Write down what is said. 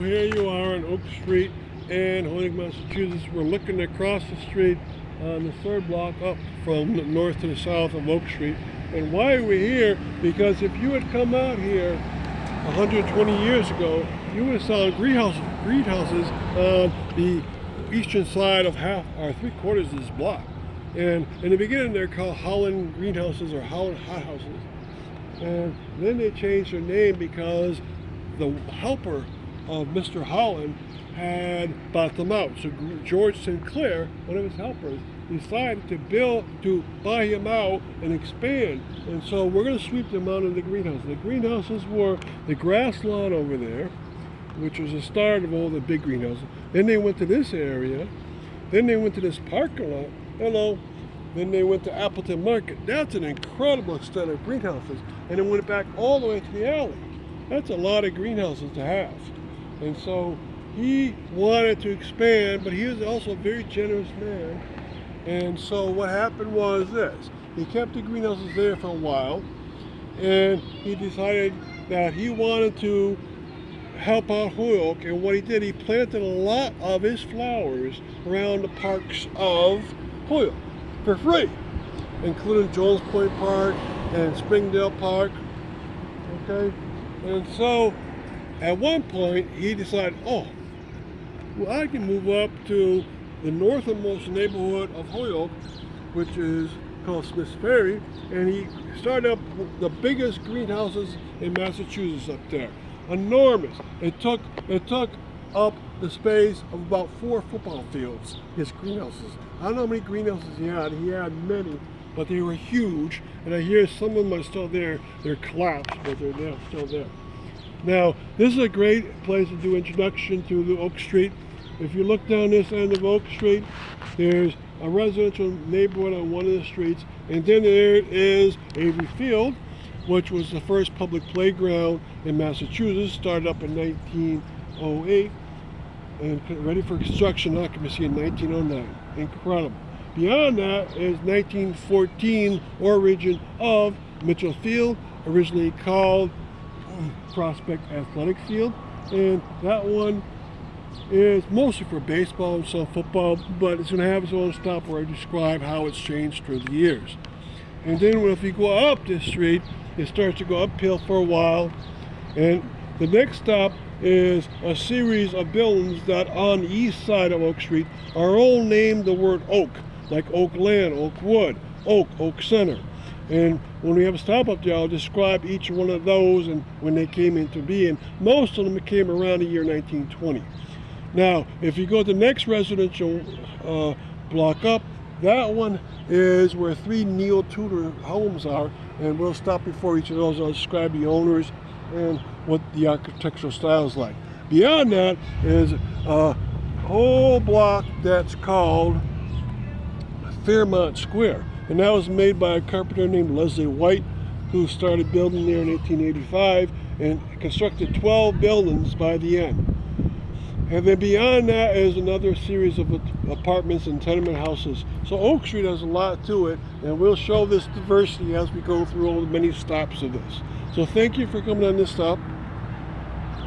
Here you are on Oak Street in Holyoke, Massachusetts. We're looking across the street on the third block up from the north to the south of Oak Street. And why are we here? Because if you had come out here 120 years ago, you would have saw greenhouses on the eastern side of half or three-quarters of this block. And in the beginning, they're called Holland greenhouses or Holland hothouses. And then they changed their name because the helper of Mr. Holland had bought them out. So George Sinclair, one of his helpers, decided to buy him out and expand. And so we're going to sweep them out of the greenhouses. The greenhouses were the grass lawn over there, which was the start of all the big greenhouses. Then they went to this area. Then they went to this parking lot. Hello. Then they went to Appleton Market. That's an incredible extent of greenhouses. And then went back all the way to the alley. That's a lot of greenhouses to have. And so he wanted to expand, but he was also a very generous man. And so what happened was this. He kept the greenhouses there for a while, and he decided that he wanted to help out Holyoke. And what he did, he planted a lot of his flowers around the parks of Holyoke for free, including Jones Point Park and Springdale Park. Okay? And so at one point, he decided, well, I can move up to the northernmost neighborhood of Holyoke, which is called Smith's Ferry, and he started up the biggest greenhouses in Massachusetts up there. Enormous. It took up the space of about 4 football fields, his greenhouses. I don't know how many greenhouses he had. He had many, but they were huge, and I hear some of them are still there. They're collapsed, but they're still there. Now, this is a great place to do introduction to the Oak Street. If you look down this end of Oak Street, there's a residential neighborhood on one of the streets, and then there is Avery Field, which was the first public playground in Massachusetts, started up in 1908, and ready for construction occupancy in 1909. Incredible. Beyond that is 1914 origin of Mitchell Field, originally called Prospect Athletic Field, and that one is mostly for baseball and some football, but it's going to have its own stop where I describe how it's changed through the years. And then if you go up this street, it starts to go uphill for a while, and the next stop is a series of buildings that on the east side of Oak Street are all named the word Oak, like Oak Land, Oak Wood, Oak Center. And when we have a stop up there, I'll describe each one of those and when they came into being. Most of them came around the year 1920. Now, if you go to the next residential block up, that one is where 3 neo-Tudor homes are, and we'll stop before each of those. I'll describe the owners and what the architectural style is like. Beyond that is a whole block that's called Fairmont Square. And that was made by a carpenter named Leslie White, who started building there in 1885 and constructed 12 buildings by the end. And then beyond that is another series of apartments and tenement houses. So Oak Street has a lot to it, and we'll show this diversity as we go through all the many stops of this. So thank you for coming on this stop.